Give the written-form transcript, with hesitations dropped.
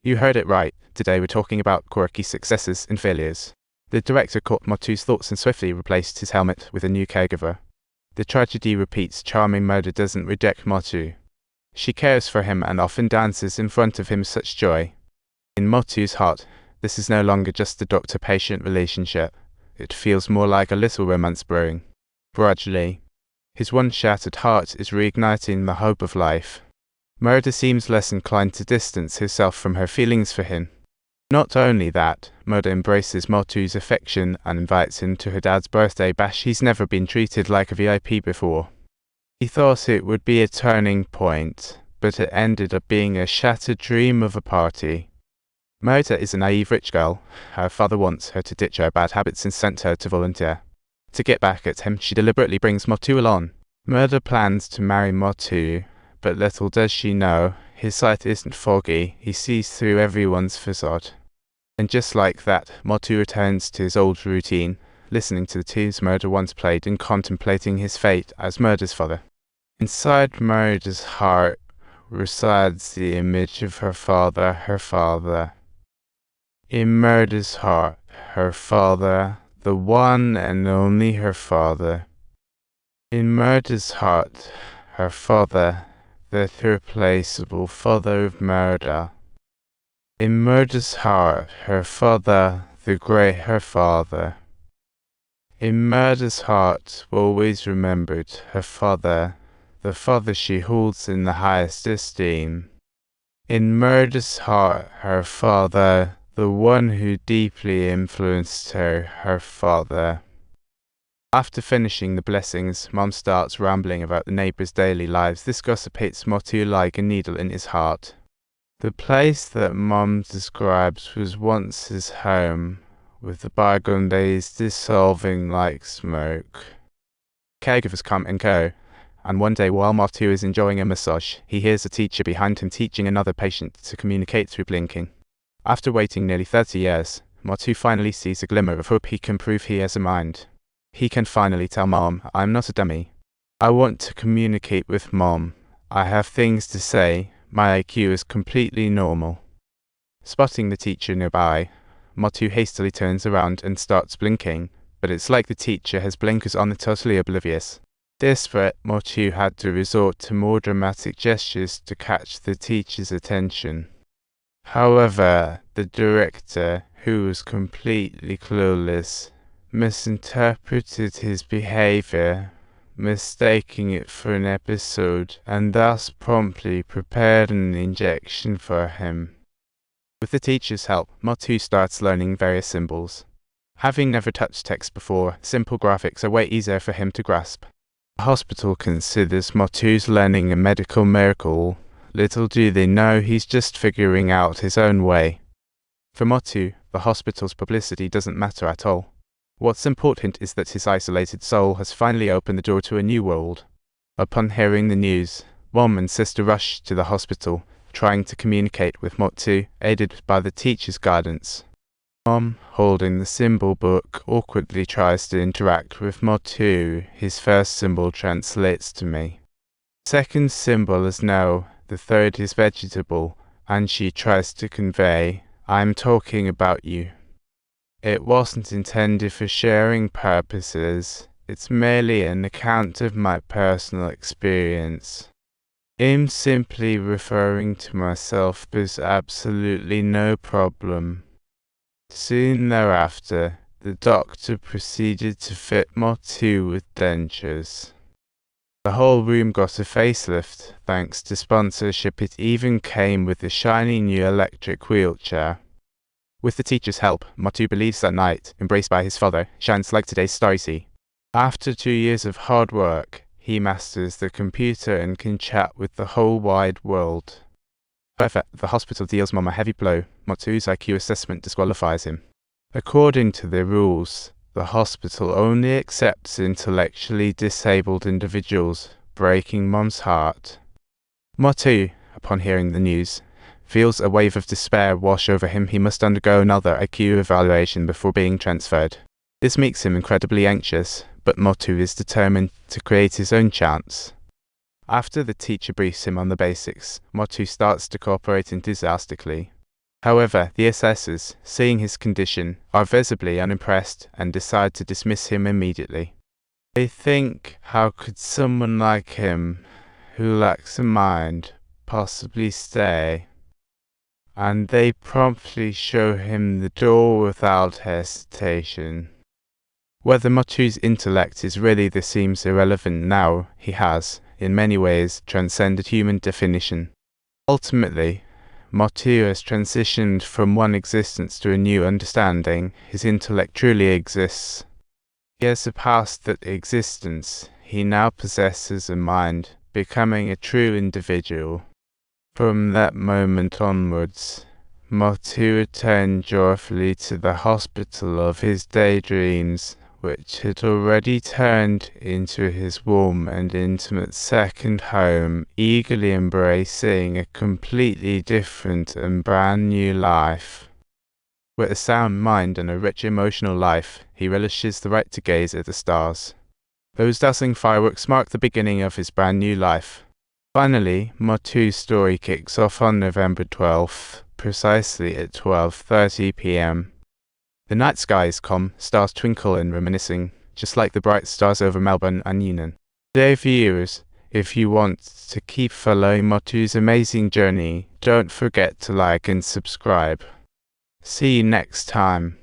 You heard it right. Today we're talking about quirky successes and failures. The director caught Motu's thoughts and swiftly replaced his helmet with a new caregiver. The tragedy repeats. Charming Murder doesn't reject Motu. She cares for him and often dances in front of him such joy. In Motu's heart, this is no longer just a doctor-patient relationship. It feels more like a little romance brewing. Gradually, his once shattered heart is reigniting the hope of life. Murder seems less inclined to distance herself from her feelings for him. Not only that, Murder embraces Motu's affection and invites him to her dad's birthday bash. He's never been treated like a VIP before. He thought it would be a turning point, but it ended up being a shattered dream of a party. Murder is a naive rich girl. Her father wants her to ditch her bad habits and sent her to volunteer. To get back at him, she deliberately brings Motu along. Murder plans to marry Motu, but little does she know, his sight isn't foggy. He sees through everyone's facade. And just like that, Motu returns to his old routine, listening to the tunes Murder once played and contemplating his fate as Murder's father. Inside Murder's heart resides the image of her father. In Murder's heart, her father, the one and only her father. In Murder's heart, her father, the irreplaceable father of Murder. In Murder's heart, her father, the great her father. In Murder's heart, always remembered, her father, the father she holds in the highest esteem. In Murder's heart, her father, the one who deeply influenced her, her father. After finishing the blessings, Mom starts rambling about the neighbors' daily lives. This gossip hits Motu like a needle in his heart. The place that Mom describes was once his home, with the bygone days dissolving like smoke. Caregivers come and go, and one day while Motu is enjoying a massage, he hears a teacher behind him teaching another patient to communicate through blinking. After waiting nearly 30 years, Motu finally sees a glimmer of hope. He can prove he has a mind. He can finally tell Mom, "I'm not a dummy. I want to communicate with Mom. I have things to say. My IQ is completely normal." Spotting the teacher nearby, Motu hastily turns around and starts blinking, but it's like the teacher has blinkers on, totally oblivious. Desperate, Motu had to resort to more dramatic gestures to catch the teacher's attention. However, the director, who was completely clueless, misinterpreted his behavior, mistaking it for an episode, and thus promptly prepared an injection for him. With the teacher's help, Motu starts learning various symbols. Having never touched text before, simple graphics are way easier for him to grasp. The hospital considers Motu's learning a medical miracle. Little do they know he's just figuring out his own way. For Motu, the hospital's publicity doesn't matter at all. What's important is that his isolated soul has finally opened the door to a new world. Upon hearing the news, Mom and sister rush to the hospital, trying to communicate with Motu, aided by the teacher's guidance. Mom, holding the symbol book, awkwardly tries to interact with Motu. His first symbol translates to me. Second symbol is no, the third is vegetable, and she tries to convey, "I'm talking about you." It wasn't intended for sharing purposes. It's merely an account of my personal experience. I'm simply referring to myself. There's absolutely no problem. Soon thereafter, the doctor proceeded to fit Motu with dentures. The whole room got a facelift, thanks to sponsorship. It even came with a shiny new electric wheelchair. With the teacher's help, Motu believes that night, embraced by his father, shines like today's starry sea. After 2 years of hard work, he masters the computer and can chat with the whole wide world. However, the hospital deals Mom a heavy blow. Motu's IQ assessment disqualifies him. According to the rules, the hospital only accepts intellectually disabled individuals, breaking Mom's heart. Motu, upon hearing the news, feels a wave of despair wash over him. He must undergo another IQ evaluation before being transferred. This makes him incredibly anxious, but Motu is determined to create his own chance. After the teacher briefs him on the basics, Motu starts to cooperate enthusiastically. However, the assessors, seeing his condition, are visibly unimpressed and decide to dismiss him immediately. They think, how could someone like him, who lacks a mind, possibly stay? And they promptly show him the door without hesitation. Whether Motu's intellect is really this seems irrelevant now. He has, in many ways, transcended human definition. Ultimately, Motu has transitioned from one existence to a new understanding. His intellect truly exists. He has surpassed that existence. He now possesses a mind, becoming a true individual. From that moment onwards, Motu returned joyfully to the hospital of his daydreams, which had already turned into his warm and intimate second home, eagerly embracing a completely different and brand new life. With a sound mind and a rich emotional life, he relishes the right to gaze at the stars. Those dazzling fireworks mark the beginning of his brand new life. Finally, Motu's story kicks off on November 12th, precisely at 12:30 p.m. The night sky is calm, stars twinkle and reminiscing, just like the bright stars over Melbourne and Union. Dear viewers, if you want to keep following Motu's amazing journey, don't forget to like and subscribe. See you next time.